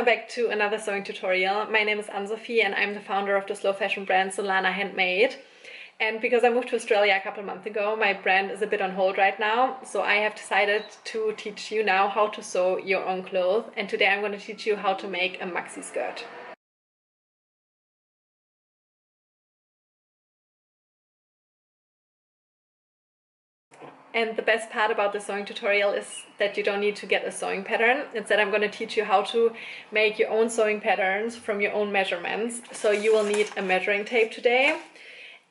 welcome back to another sewing tutorial. My name is Ann-Sophie and I'm the founder of the slow fashion brand Solana Handmade. And because I moved to Australia a couple of months ago, my brand is a bit on hold right now. So I have decided to teach you now how to sew your own clothes. And today I'm going to teach you how to make a maxi skirt. And the best part about the sewing tutorial is that you don't need to get a sewing pattern. Instead, I'm going to teach you how to make your own sewing patterns from your own measurements. So you will need a measuring tape today.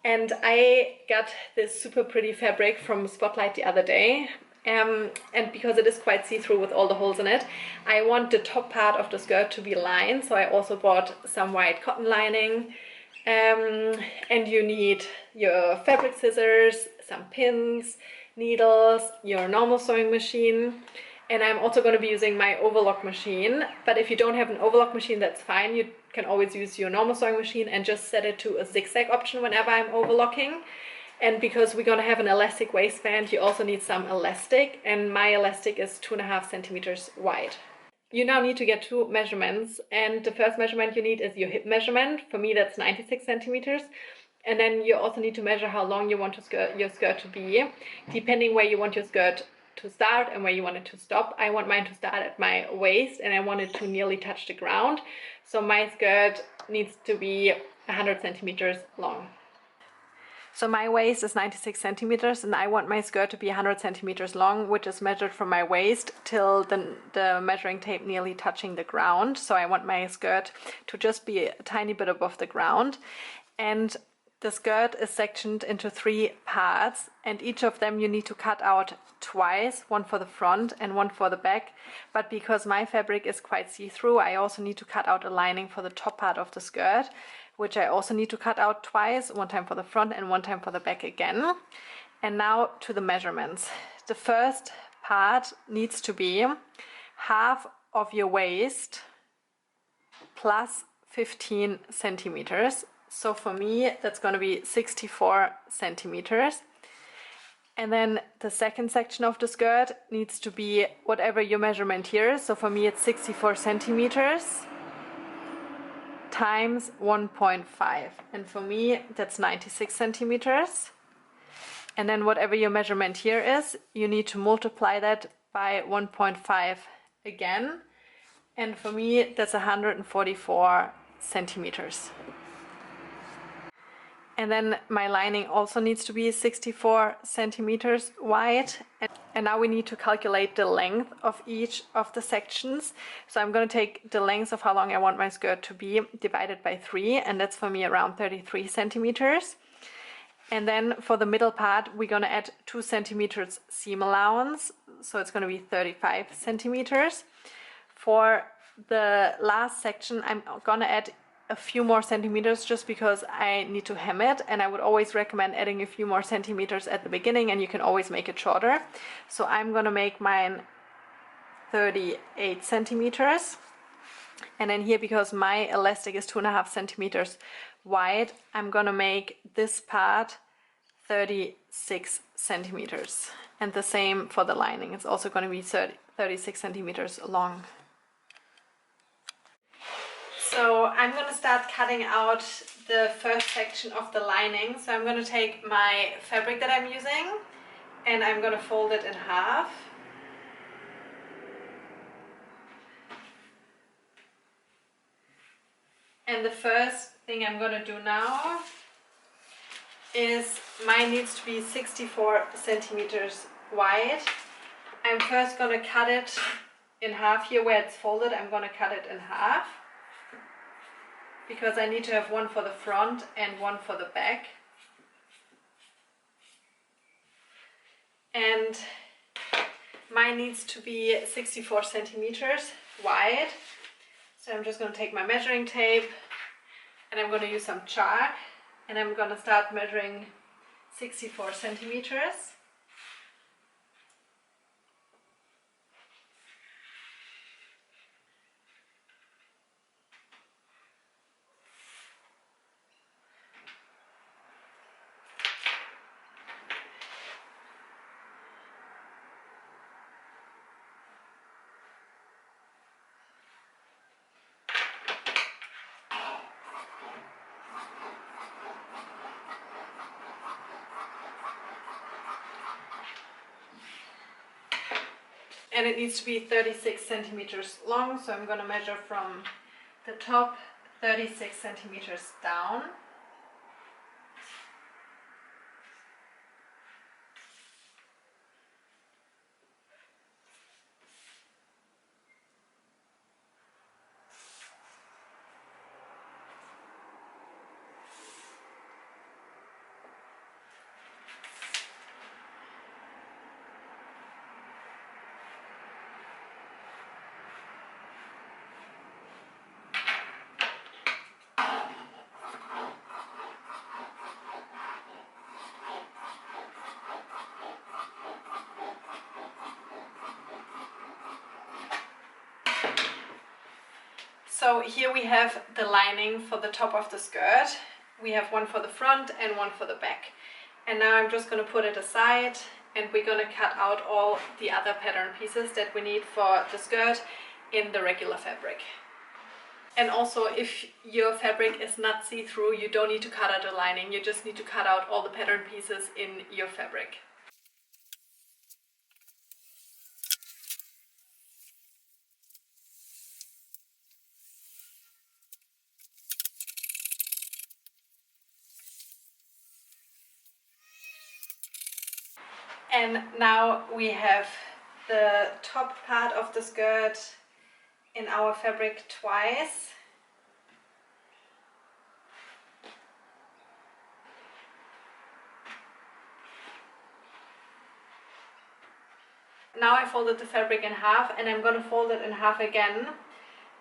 And I got this super pretty fabric from Spotlight the other day. And because it is quite see-through with all the holes in it, I want the top part of the skirt to be lined. So I also bought some white cotton lining. And you need your fabric scissors, some pins, needles, your normal sewing machine, and I'm also going to be using my overlock machine. But if you don't have an overlock machine, that's fine. You can always use your normal sewing machine and just set it to a zigzag option whenever I'm overlocking. And because we're going to have an elastic waistband, you also need some elastic, and my elastic is 2.5 centimeters wide. You now need to get two measurements, and the first measurement you need is your hip measurement. For me, that's 96 centimeters. And then you also need to measure how long you want your skirt to be, depending where you want your skirt to start and where you want it to stop. I want mine to start at my waist and I want it to nearly touch the ground. So my skirt needs to be 100 centimeters long. So my waist is 96 centimeters and I want my skirt to be 100 centimeters long, which is measured from my waist till the measuring tape nearly touching the ground. So I want my skirt to just be a tiny bit above the ground. And the skirt is sectioned into 3 parts, and each of them you need to cut out twice, one for the front and one for the back. But because my fabric is quite see-through, I also need to cut out a lining for the top part of the skirt, which I also need to cut out twice, one time for the front and one time for the back again. And now to the measurements. The first part needs to be half of your waist plus 15 centimeters. So for me, that's going to be 64 centimeters. And then the second section of the skirt needs to be whatever your measurement here is. So for me, it's 64 centimeters times 1.5. And for me, that's 96 centimeters. And then whatever your measurement here is, you need to multiply that by 1.5 again. And for me, that's 144 centimeters. And then my lining also needs to be 64 centimeters wide. And now we need to calculate the length of each of the sections. So I'm going to take the length of how long I want my skirt to be divided by 3, and that's for me around 33 centimeters. And then for the middle part, we're going to add 2 centimeters seam allowance. So it's going to be 35 centimeters. For the last section, I'm going to add a few more centimeters just because I need to hem it, and I would always recommend adding a few more centimeters at the beginning, and you can always make it shorter. So I'm gonna make mine 38 centimeters, and then here, because my elastic is 2.5 centimeters wide, I'm gonna make this part 36 centimeters, and the same for the lining. It's also going to be 36 centimeters long. So I'm going to start cutting out the first section of the lining. So I'm going to take my fabric that I'm using and I'm going to fold it in half. And the first thing I'm going to do now is mine needs to be 64 centimeters wide. I'm first going to cut it in half here where it's folded. I'm going to cut it in half, because I need to have one for the front and one for the back. And mine needs to be 64 centimeters wide. So I'm just going to take my measuring tape and I'm going to use some chalk and I'm going to start measuring 64 centimeters. and it needs to be 36 centimeters long, so I'm going to measure from the top 36 centimeters down. So here we have the lining for the top of the skirt. We have one for the front and one for the back. And now I'm just going to put it aside, and we're going to cut out all the other pattern pieces that we need for the skirt in the regular fabric. And also, if your fabric is not see-through, you don't need to cut out the lining, you just need to cut out all the pattern pieces in your fabric. And now we have the top part of the skirt in our fabric twice. Now I folded the fabric in half, and I'm going to fold it in half again,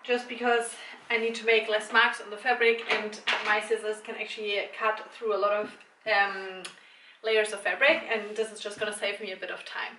just because I need to make less marks on the fabric, and my scissors can actually cut through a lot of layers of fabric, and this is just going to save me a bit of time.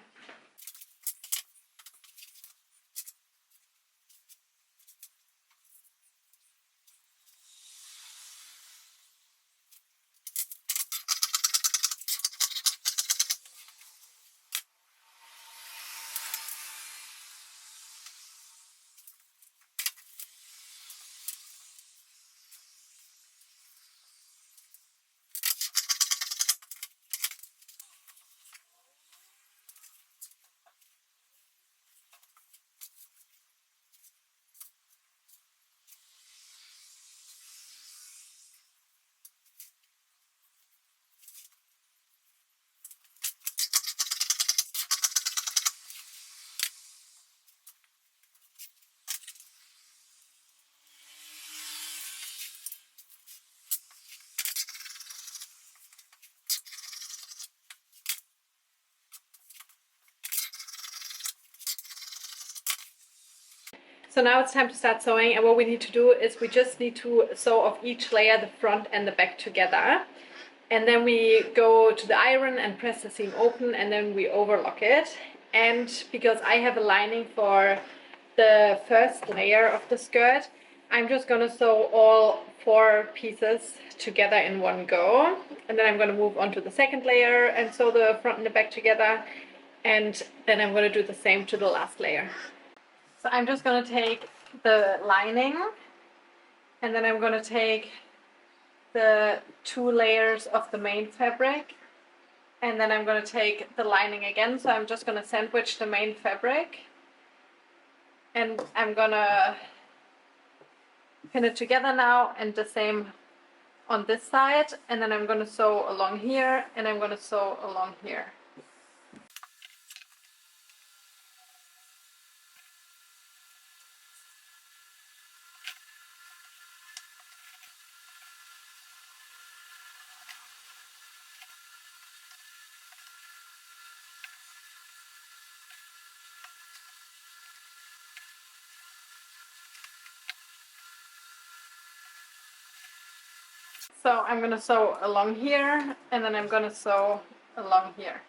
So now it's time to start sewing, and what we need to do is we just need to sew off each layer, the front and the back together. And then we go to the iron and press the seam open, and then we overlock it. And because I have a lining for the first layer of the skirt, I'm just going to sew all 4 pieces together in one go. And then I'm going to move on to the second layer and sew the front and the back together. And then I'm going to do the same to the last layer. So I'm just going to take the lining, and then I'm going to take the 2 layers of the main fabric, and then I'm going to take the lining again. So I'm just going to sandwich the main fabric, and I'm going to pin it together now, and the same on this side, and then I'm going to sew along here, and I'm going to sew along here. So I'm going to sew along here, and then I'm going to sew along here.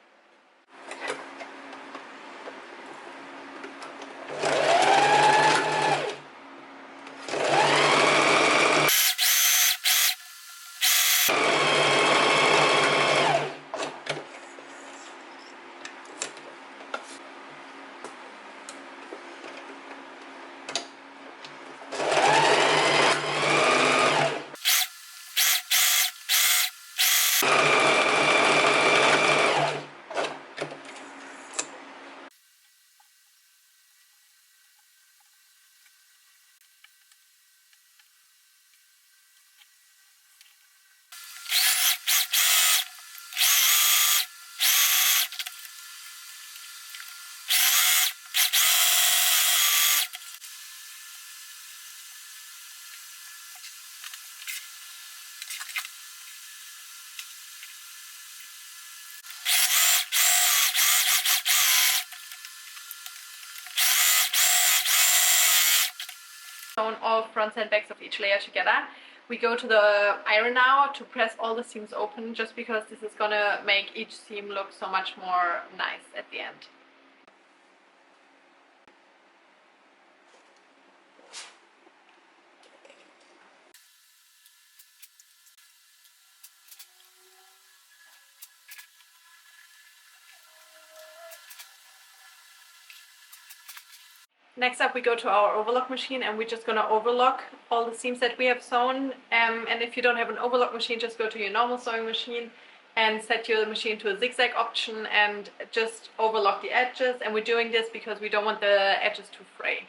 Sewn all fronts and backs of each layer together. We go to the iron now to press all the seams open, just because this is gonna make each seam look so much more nice at the end. Next up we go to our overlock machine, and we're just gonna overlock all the seams that we have sewn. And if you don't have an overlock machine, just go to your normal sewing machine and set your machine to a zigzag option and just overlock the edges. And we're doing this because we don't want the edges to fray.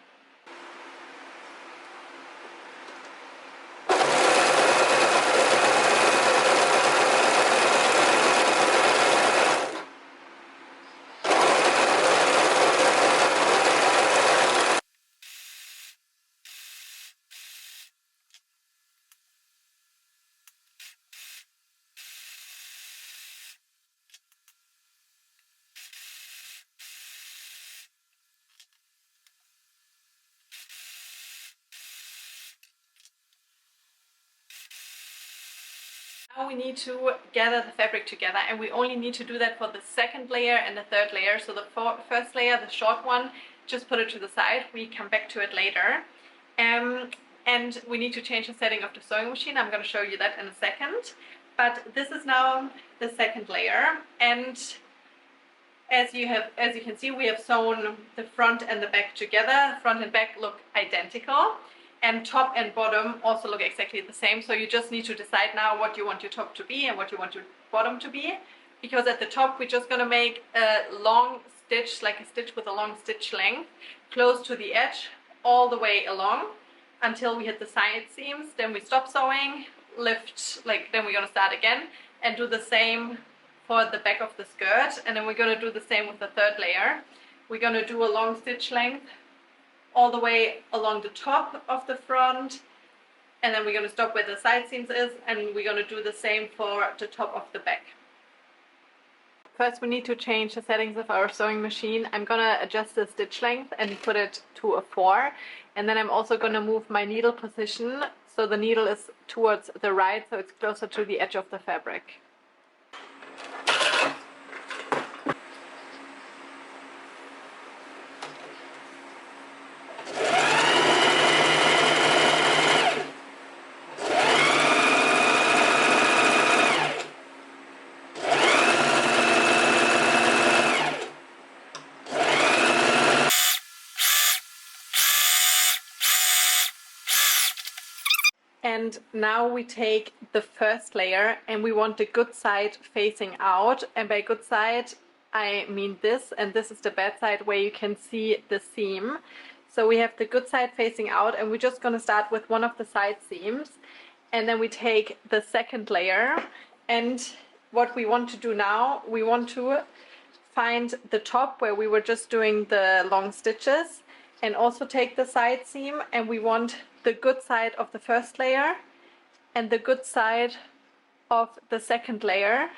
Now we need to gather the fabric together, and we only need to do that for the second layer and the third layer. So the first layer, the short one, just put it to the side. We come back to it later. And we need to change the setting of the sewing machine. I'm going to show you that in a second. But this is now the second layer, and as you can see, we have sewn the front and the back together. Front and back look identical, and top and bottom also look exactly the same. So you just need to decide now what you want your top to be and what you want your bottom to be. Because at the top we're just gonna make a long stitch, like a stitch with a long stitch length, close to the edge all the way along until we hit the side seams. Then we stop sewing, lift, then we're gonna start again and do the same for the back of the skirt. And then we're gonna do the same with the third layer. We're gonna do a long stitch length all the way along the top of the front, and then we're going to stop where the side seams is, and we're going to do the same for the top of the back. First we need to change the settings of our sewing machine. I'm going to adjust the stitch length and put it to a 4, and then I'm also going to move my needle position so the needle is towards the right, so it's closer to the edge of the fabric. And now we take the first layer and we want the good side facing out. And by good side, I mean this, and this is the bad side where you can see the seam. So we have the good side facing out, and we're just going to start with one of the side seams. And then we take the second layer, and what we want to do now, we want to find the top where we were just doing the long stitches, and also take the side seam, and we want the good side of the first layer and the good side of the second layer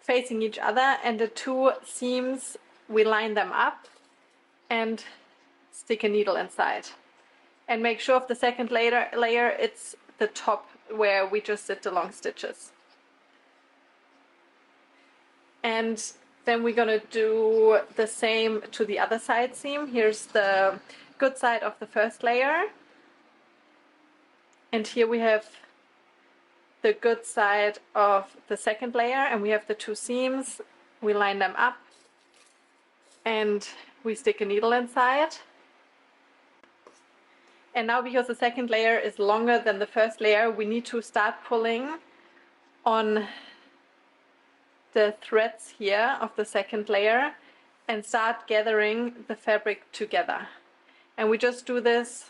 facing each other, and the two seams, we line them up and stick a needle inside. And make sure of the second layer it's the top where we just did the long stitches. And then we're gonna do the same to the other side seam. Here's the good side of the first layer. And here we have the good side of the second layer, and we have the two seams. We line them up and we stick a needle inside. And now, because the second layer is longer than the first layer, we need to start pulling on the threads here of the second layer and start gathering the fabric together. And we just do this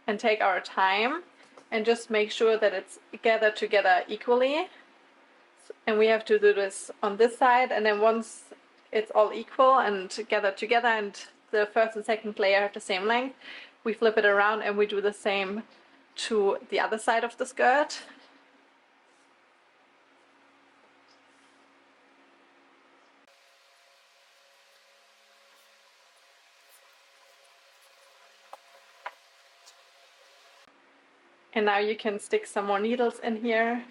and take our time and just make sure that it's gathered together equally. And we have to do this on this side, and then once it's all equal and gathered together and the first and second layer have the same length, we flip it around and we do the same to the other side of the skirt. And now you can stick some more needles in here.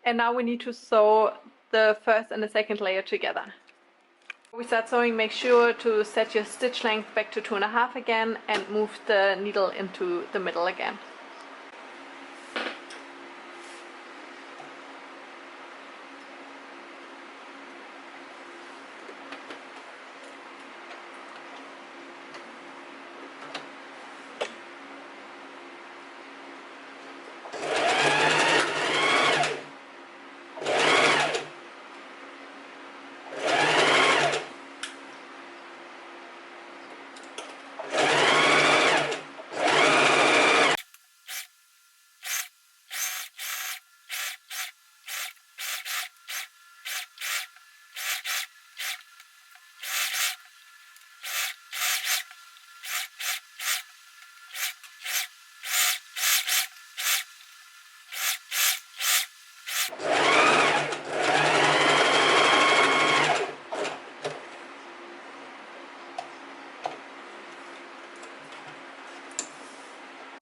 And now we need to sew the first and the second layer together. Before we start sewing, make sure to set your stitch length back to 2.5 again and move the needle into the middle again.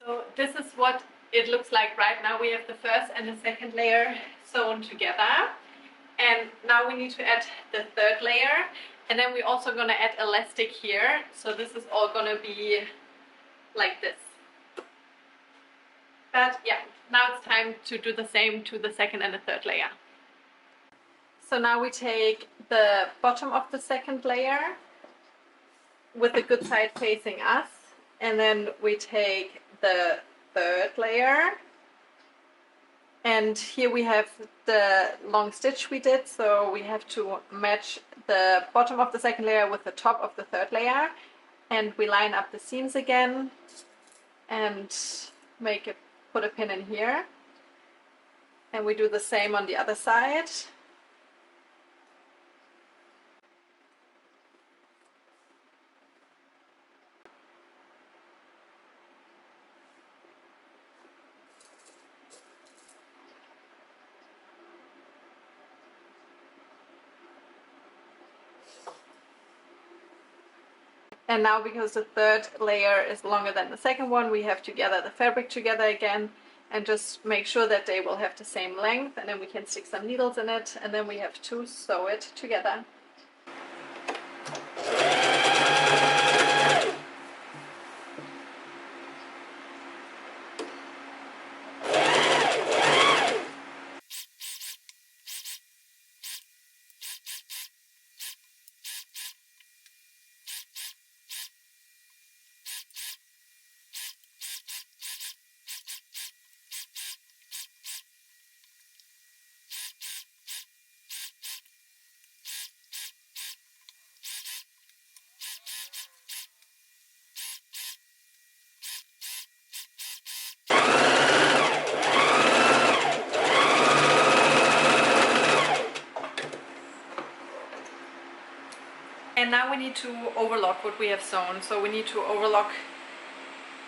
So this is what it looks like right now. We have the first and the second layer sewn together. And now we need to add the third layer. And then we're also going to add elastic here. So this is all going to be like this. But yeah, now it's time to do the same to the second and the third layer. So now we take the bottom of the second layer with the good side facing us. And then we take the third layer. And here we have the long stitch we did, so we have to match the bottom of the second layer with the top of the third layer. And we line up the seams again and put a pin in here. And we do the same on the other side. And now, because the third layer is longer than the second one, we have to gather the fabric together again and just make sure that they will have the same length, and then we can stick some needles in it, and then we have to sew it together. And now we need to overlock what we have sewn. So we need to overlock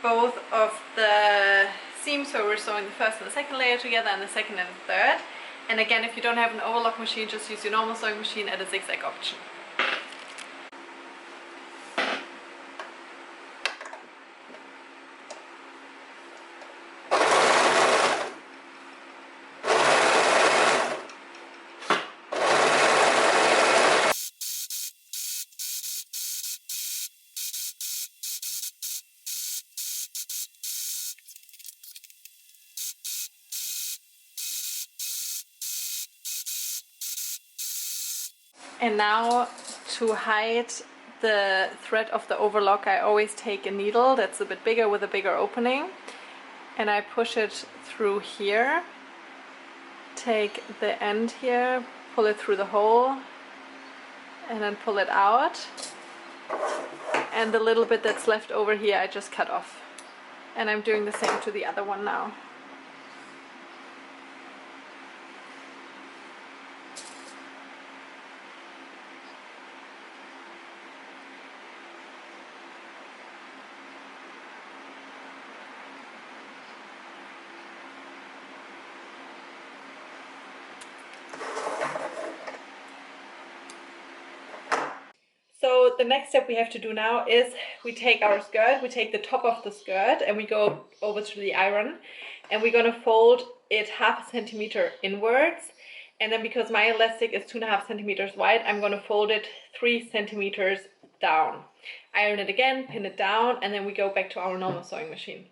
both of the seams, so we're sewing the first and the second layer together and the second and the third. And again, if you don't have an overlock machine, just use your normal sewing machine at a zigzag option. And now, to hide the thread of the overlock, I always take a needle that's a bit bigger with a bigger opening, and I push it through here, take the end here, pull it through the hole, and then pull it out. And the little bit that's left over here I just cut off. And I'm doing the same to the other one now. So the next step we have to do now is we take our skirt, we take the top of the skirt and we go over to the iron and we're going to fold it 0.5 centimeter inwards. And then because my elastic is 2.5 centimeters wide, I'm going to fold it 3 centimeters down. Iron it again, pin it down, and then we go back to our normal sewing machine.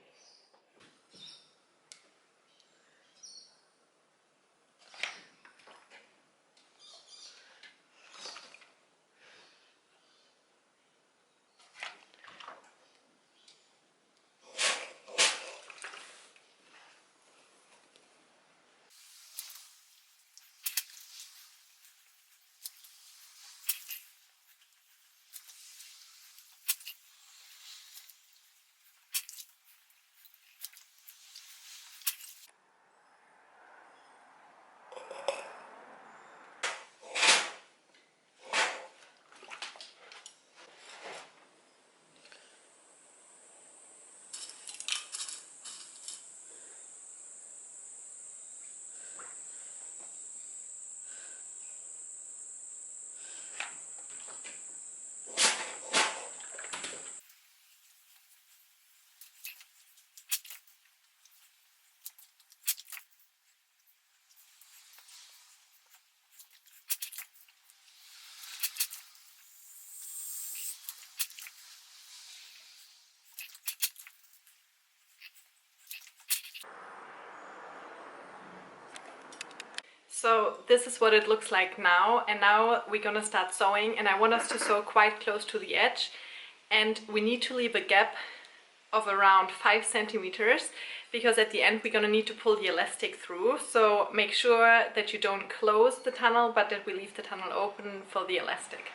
So this is what it looks like now, and now we're gonna start sewing, and I want us to sew quite close to the edge, and we need to leave a gap of around 5 centimeters because at the end we're gonna need to pull the elastic through. So make sure that you don't close the tunnel, but that we leave the tunnel open for the elastic.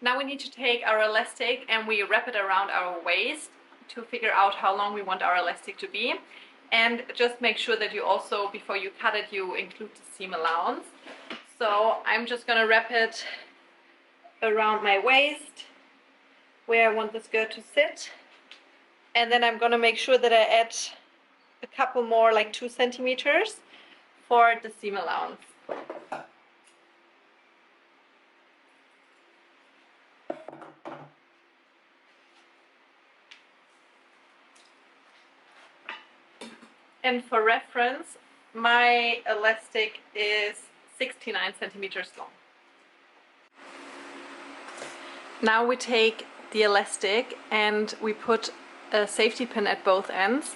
Now we need to take our elastic and we wrap it around our waist to figure out how long we want our elastic to be. And just make sure that you also, before you cut it, you include the seam allowance. So I'm just gonna wrap it around my waist where I want the skirt to sit. And then I'm gonna make sure that I add a couple more, like 2 centimeters for the seam allowance. And for reference, my elastic is 69 centimeters long. Now we take the elastic and we put a safety pin at both ends.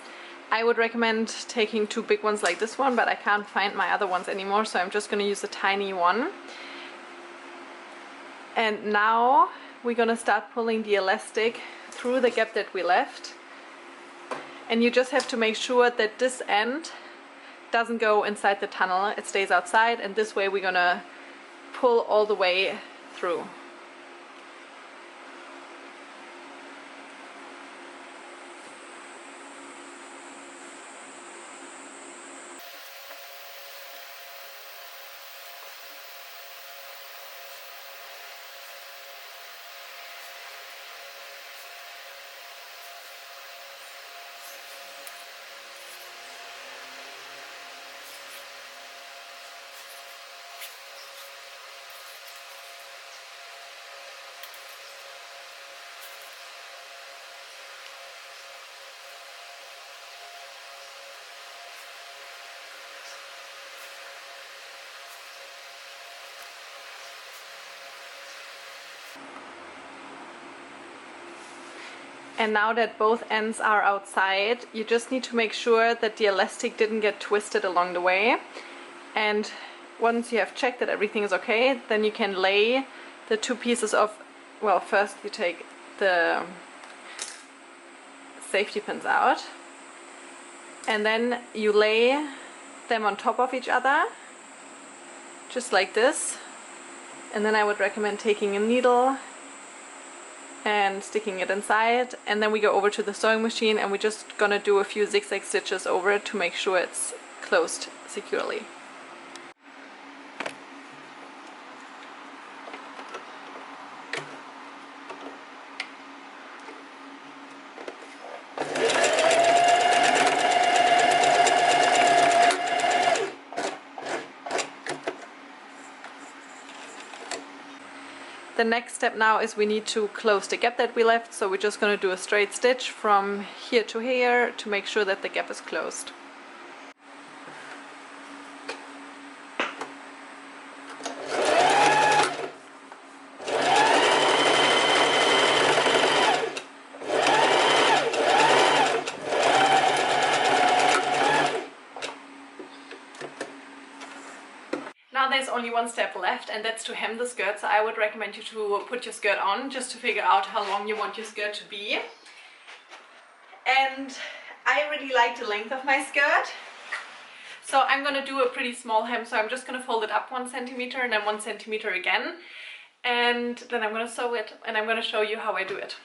I would recommend taking 2 big ones like this one, but I can't find my other ones anymore, so I'm just going to use a tiny one. And now we're going to start pulling the elastic through the gap that we left. And you just have to make sure that this end doesn't go inside the tunnel, it stays outside, and this way we're gonna pull all the way through. And now that both ends are outside, you just need to make sure that the elastic didn't get twisted along the way. And once you have checked that everything is okay, then you can lay the 2 pieces of well, first you take the safety pins out, and then you lay them on top of each other, just like this. And then I would recommend taking a needle and sticking it inside, and then we go over to the sewing machine and we're just gonna do a few zigzag stitches over it to make sure it's closed securely. The next step now is we need to close the gap that we left, so we're just going to do a straight stitch from here to here to make sure that the gap is closed. Now there's only one step left, and that's to hem the skirt, so I would recommend you to put your skirt on just to figure out how long you want your skirt to be. And I really like the length of my skirt, so I'm gonna do a pretty small hem, so I'm just gonna fold it up 1 centimeter and then 1 centimeter again, and then I'm gonna sew it and I'm gonna show you how I do it.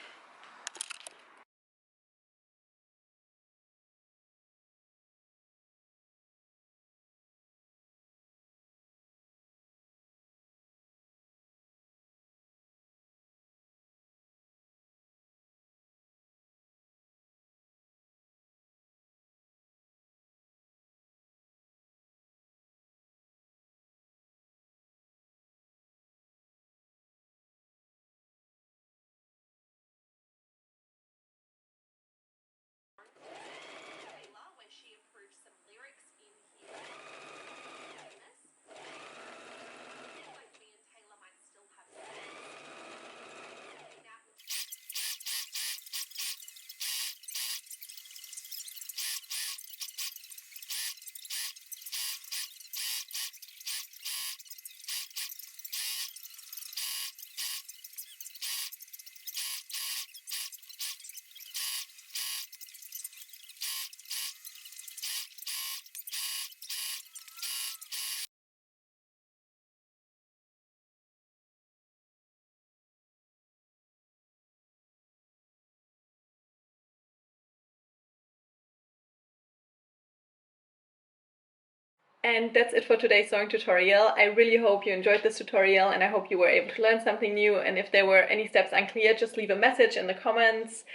And that's it for today's sewing tutorial. I really hope you enjoyed this tutorial and I hope you were able to learn something new. And if there were any steps unclear, just leave a message in the comments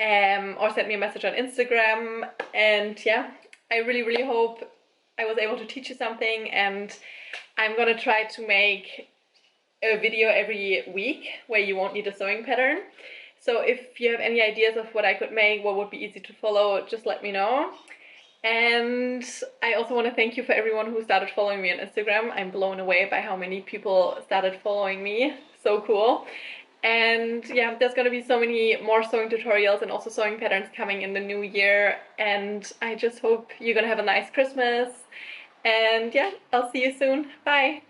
or send me a message on Instagram. And yeah, I really hope I was able to teach you something, and I'm gonna try to make a video every week where you won't need a sewing pattern. So if you have any ideas of what I could make, what would be easy to follow, just let me know. And I also want to thank you for everyone who started following me on Instagram. I'm blown away by how many people started following me. So cool. And yeah, there's gonna be so many more sewing tutorials and also sewing patterns coming in the new year. And I just hope you're gonna have a nice Christmas. And yeah, I'll see you soon. Bye!